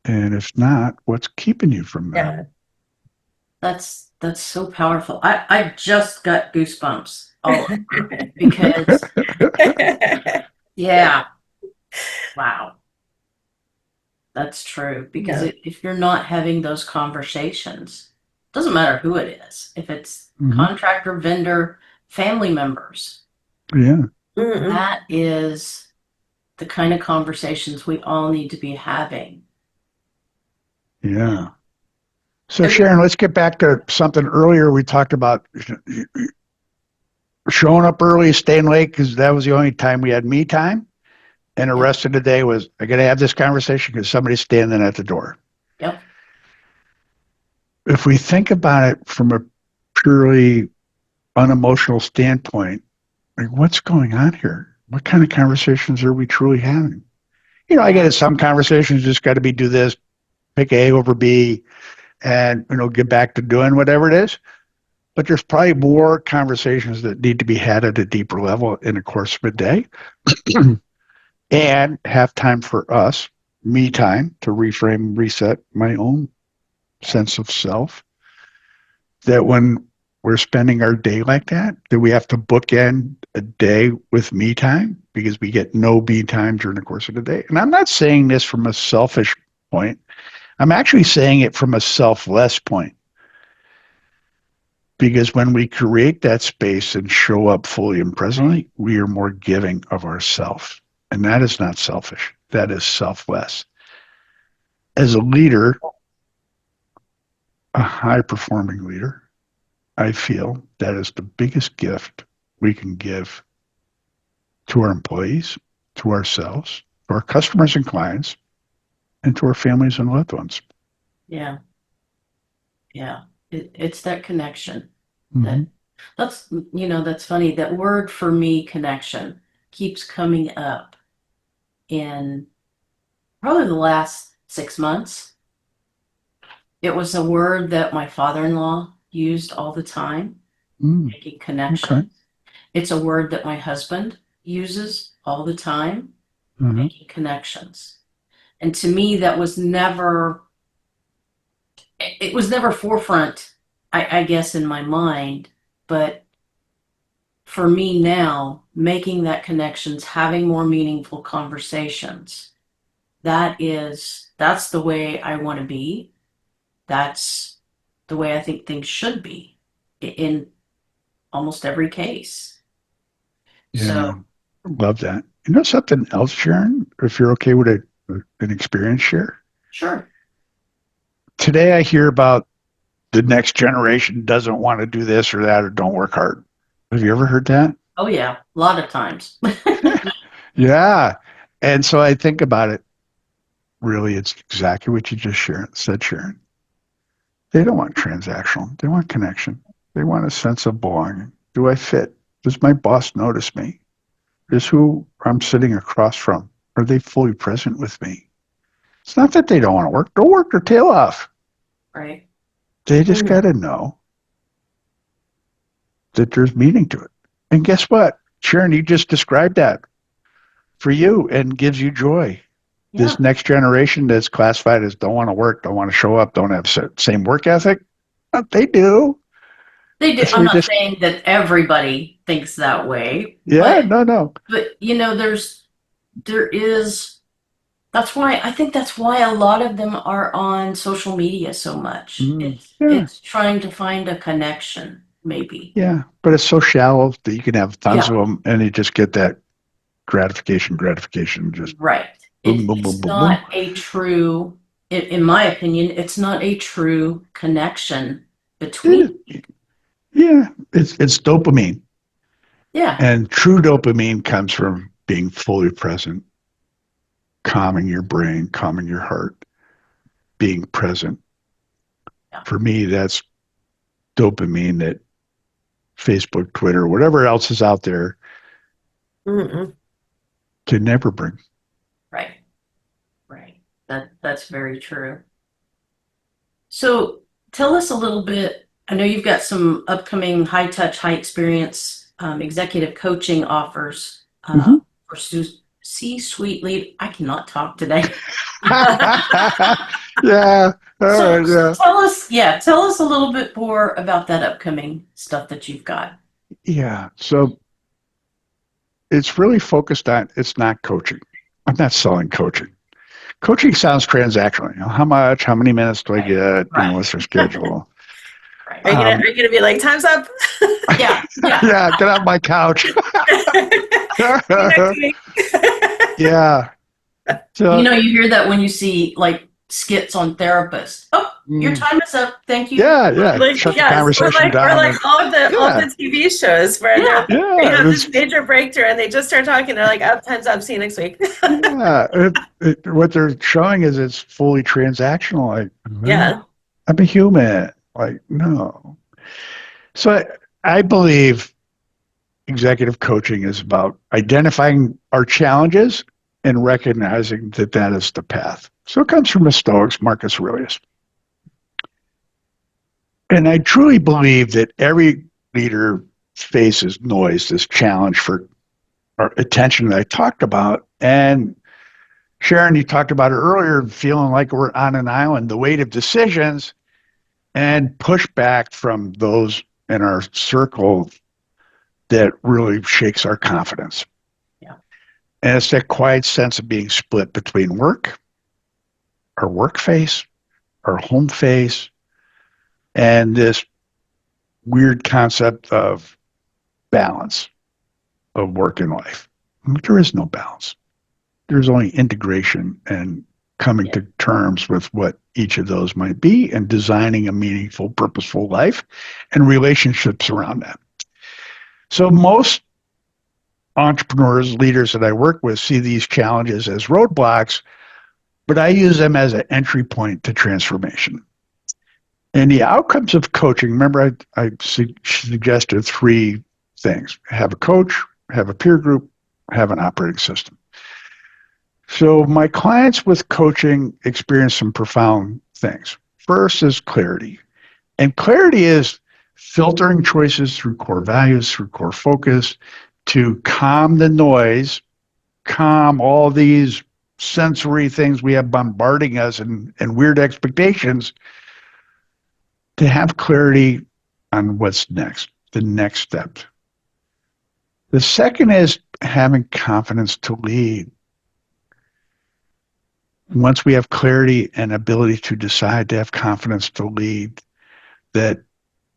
Speaker 3: And if not, what's keeping you from that?
Speaker 4: Yeah.
Speaker 2: That's so powerful. I just got goosebumps all over because yeah. Wow. That's true. Because
Speaker 4: Yeah.
Speaker 2: if you're not having those conversations, doesn't matter who it is, if it's
Speaker 3: Mhm.
Speaker 2: contractor, vendor, family members,
Speaker 3: Yeah.
Speaker 4: Mm.
Speaker 2: that is the kind of conversations we all need to be having.
Speaker 3: Yeah. So Sharon, let's get back to something earlier. We talked about showing up early, staying late because that was the only time we had me time. And the
Speaker 2: Yep.
Speaker 3: rest of the day was, I got to have this conversation because somebody's standing at the door.
Speaker 2: Yep.
Speaker 3: If we think about it from a purely unemotional standpoint, like what's going on here? What kind of conversations are we truly having? You know, I get it. Some conversations just got to be do this, pick A over B, and, you know, get back to doing whatever it is. But there's probably more conversations that need to be had at a deeper level in the course of a day and have time for us, me time to reframe, reset my own sense of self. That when we're spending our day like that we have to bookend a day with me time because we get no me time during the course of the day. And I'm not saying this from a selfish point. I'm actually saying it from a selfless point. Because when we create that space and show up fully and presently, we are more giving of ourself. And that is not selfish. That is selfless. As a leader, a high performing leader, I feel that is the biggest gift we can give to our employees, to ourselves, to our customers and clients, and to our families and loved ones.
Speaker 2: Yeah. Yeah. It's that connection.
Speaker 3: Mm-hmm.
Speaker 2: That's that's funny. That word for me, connection, keeps coming up in probably the last 6 months. It was a word that my father-in-law used all the time, making connections.
Speaker 3: Okay.
Speaker 2: It's a word that my husband uses all the time, making connections. And to me, that was never, it was never forefront, I guess, in my mind. But for me now, making that connections, having more meaningful conversations, that's the way I want to be. That's the way I think things should be in almost every case.
Speaker 3: Yeah,
Speaker 2: So,
Speaker 3: love that. You know something else, Sharon? If you're okay with an experience share.
Speaker 2: sure.
Speaker 3: Today I hear about the next generation doesn't want to do this or that or don't work hard. Have you ever heard that?
Speaker 2: Oh, yeah, a lot of times.
Speaker 3: Yeah. And so I think about it. Really, it's exactly what you just said, Sharon. They don't want transactional. They want connection. They want a sense of belonging. Do I fit? Does my boss notice me? Is who I'm sitting across from, are they fully present with me? It's not that they don't want to work. They'll work their tail off.
Speaker 2: Right.
Speaker 3: They just got to know that there's meaning to it. And guess what? Sharon, you just described that for you and gives you joy.
Speaker 2: Yeah.
Speaker 3: This next generation that's classified as don't want to work, don't want to show up, don't have same work ethic. They do.
Speaker 2: They do. I'm not saying that everybody thinks that way.
Speaker 3: Yeah,
Speaker 2: but,
Speaker 3: no.
Speaker 2: But there is. That's why a lot of them are on social media so much. It's trying to find a connection, maybe.
Speaker 3: Yeah, but it's so shallow that you can have tons of them, and you just get that gratification. Just
Speaker 2: right. It's not a true, in my opinion, it's not a true connection between.
Speaker 3: Yeah, it's dopamine.
Speaker 2: Yeah.
Speaker 3: And true dopamine comes from being fully present, calming your brain, calming your heart, being present. Yeah. For me, that's dopamine that Facebook, Twitter, whatever else is out there can never bring.
Speaker 2: Right. That's very true. So tell us a little bit. I know you've got some upcoming high touch, high experience executive coaching offers for C-suite lead. I cannot talk today.
Speaker 3: Yeah.
Speaker 2: So tell us a little bit more about that upcoming stuff that you've got.
Speaker 3: Yeah. So it's really focused on, it's not coaching. I'm not selling coaching. Coaching sounds transactional. You know, how much, how many minutes do I get? You know, what's their schedule?
Speaker 4: Are you gonna be like, time's up?
Speaker 2: Yeah.
Speaker 3: Yeah, get off my couch. Yeah. So,
Speaker 2: you hear that when you see like skits on therapists. Oh, your time is up. Thank you.
Speaker 3: Yeah.
Speaker 4: Like,
Speaker 3: shut the conversation down.
Speaker 4: Or like all the TV shows where they have this major breakthrough and they just start talking. They're like, oh, time's up. See you next week.
Speaker 3: Yeah. What they're showing is it's fully transactional. Like, I'm a human. Like, no. So I believe executive coaching is about identifying our challenges and recognizing that is the path. So it comes from the Stoics, Marcus Aurelius. And I truly believe that every leader faces noise, this challenge for our attention that I talked about. And Sharon, you talked about it earlier, feeling like we're on an island, the weight of decisions and pushback from those in our circle that really shakes our confidence. Yeah. And it's that quiet sense of being split between work, our work face, our home face, and this weird concept of balance of work and life. There is no balance. There's only integration and coming to terms with what each of those might be and designing a meaningful, purposeful life and relationships around that. So most entrepreneurs, leaders that I work with see these challenges as roadblocks, but I use them as an entry point to transformation. And the outcomes of coaching, remember I suggested 3 things. Have a coach, have a peer group, have an operating system. So my clients with coaching experience some profound things. First is clarity. And clarity is filtering choices through core values, through core focus, to calm the noise, calm all these sensory things we have bombarding us and weird expectations, to have clarity on what's next, the next step. The second is having confidence to lead. Once we have clarity and ability to decide, to have confidence to lead, that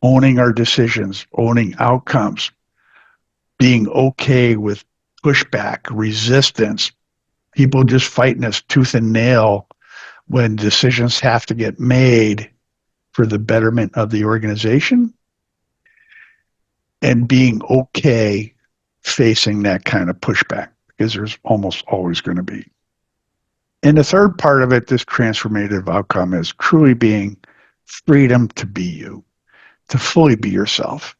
Speaker 3: owning our decisions, owning outcomes, being okay with pushback, resistance, people just fighting us tooth and nail when decisions have to get made for the betterment of the organization, and being okay facing that kind of pushback, because there's almost always going to be. And the third part of it, this transformative outcome, is truly being freedom to be you, to fully be yourself.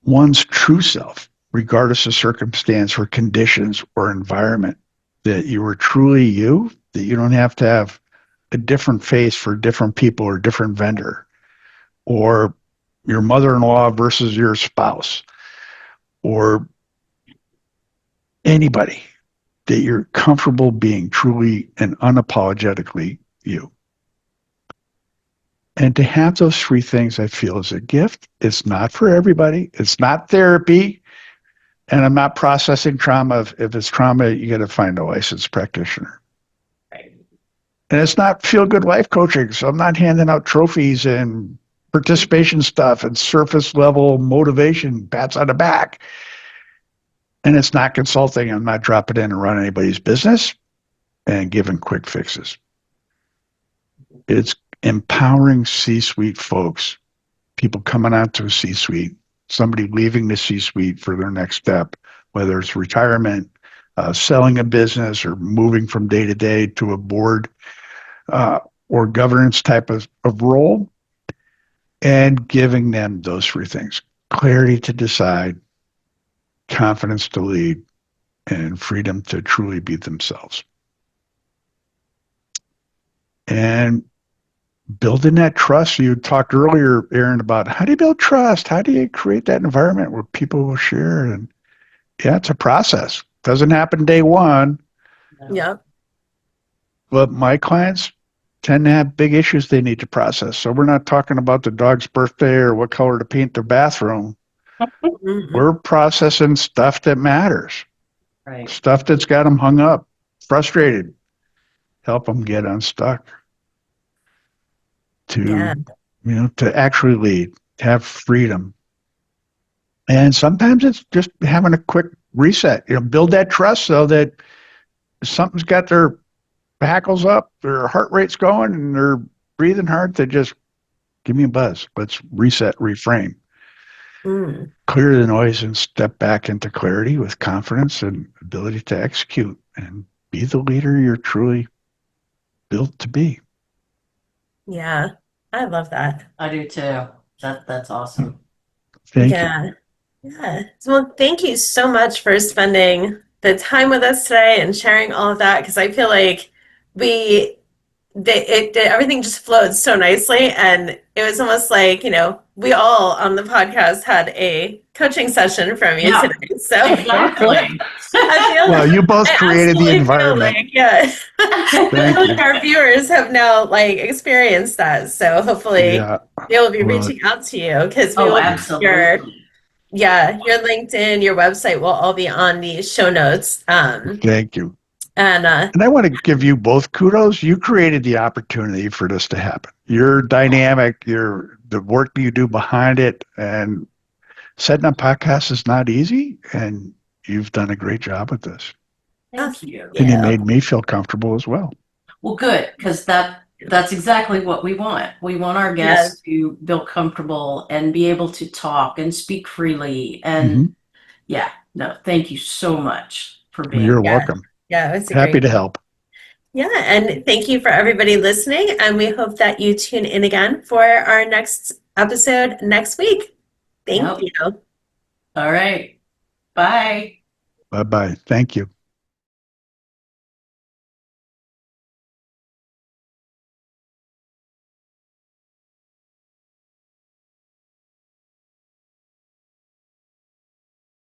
Speaker 3: One's true self, regardless of circumstance or conditions or environment, that you are truly you that you don't have to have a different face for different people or different vendor, or your mother-in-law versus your spouse, or anybody, that you're comfortable being truly and unapologetically you. And to have those three things, I feel, is a gift. It's not for everybody. It's not therapy. And I'm not processing trauma. If it's trauma, you got to find a licensed practitioner.
Speaker 2: Right.
Speaker 3: And it's not feel-good life coaching. So I'm not handing out trophies and participation stuff and surface level motivation, pats on the back. And it's not consulting. I'm not dropping in and running anybody's business and giving quick fixes. It's empowering C-suite folks, people coming out to a C-suite, somebody leaving the C-suite for their next step, whether it's retirement, selling a business, or moving from day to day to a board or governance type of role, and giving them those three things: clarity to decide, confidence to lead, and freedom to truly be themselves. And building that trust. You talked earlier, Erin, about how do you build trust? How do you create that environment where people will share? And yeah, it's a process. Doesn't happen day one.
Speaker 4: Yep.
Speaker 3: But my clients tend to have big issues they need to process. So we're not talking about the dog's birthday or what color to paint their bathroom.
Speaker 4: Mhm.
Speaker 3: We're processing stuff that matters,
Speaker 2: Right.
Speaker 3: stuff that's got them hung up, frustrated, help them get unstuck.
Speaker 4: Yeah.
Speaker 3: To actually lead, have freedom. And sometimes it's just having a quick reset, build that trust so that something's got their hackles up, their heart rate's going, and they're breathing hard, to just give me a buzz. Let's reset, reframe, clear the noise, and step back into clarity with confidence and ability to execute and be the leader you're truly built to be.
Speaker 4: Yeah. I love that.
Speaker 2: I do too. That's awesome.
Speaker 3: Thank you.
Speaker 4: Yeah. Yeah. So, well, thank you so much for spending the time with us today and sharing all of that, because I feel like everything just flowed so nicely, and it was almost like, we all on the podcast had a coaching session from you
Speaker 2: Yeah.
Speaker 4: today. So
Speaker 2: Exactly.
Speaker 4: I feel
Speaker 3: Well, you both
Speaker 4: I
Speaker 3: created the
Speaker 4: absolutely feel
Speaker 3: environment.
Speaker 4: like, yeah. I
Speaker 3: Thank
Speaker 4: feel
Speaker 3: you.
Speaker 4: like our viewers have now experienced that. So hopefully
Speaker 3: Yeah.
Speaker 4: they will be
Speaker 3: Well,
Speaker 4: reaching out to you, because we
Speaker 2: Oh,
Speaker 4: will
Speaker 2: absolutely.
Speaker 4: your LinkedIn, your website will all be on the show notes.
Speaker 3: Thank you.
Speaker 4: And
Speaker 3: And I want to give you both kudos. You created the opportunity for this to happen. You're dynamic. The work you do behind it, and setting up podcasts is not easy. And you've done a great job with this.
Speaker 2: Thank you.
Speaker 3: And it made me feel comfortable as well.
Speaker 2: Well, good, because that's exactly what we want. We want our guests to feel comfortable and be able to talk and speak freely. And thank you so much for being
Speaker 3: You're
Speaker 2: here.
Speaker 3: welcome.
Speaker 4: Yeah, it's
Speaker 3: Happy to help.
Speaker 4: Yeah, and thank you for everybody listening. And we hope that you tune in again for our next episode next week. Thank you.
Speaker 2: All right. Bye.
Speaker 3: Bye-bye. Thank you.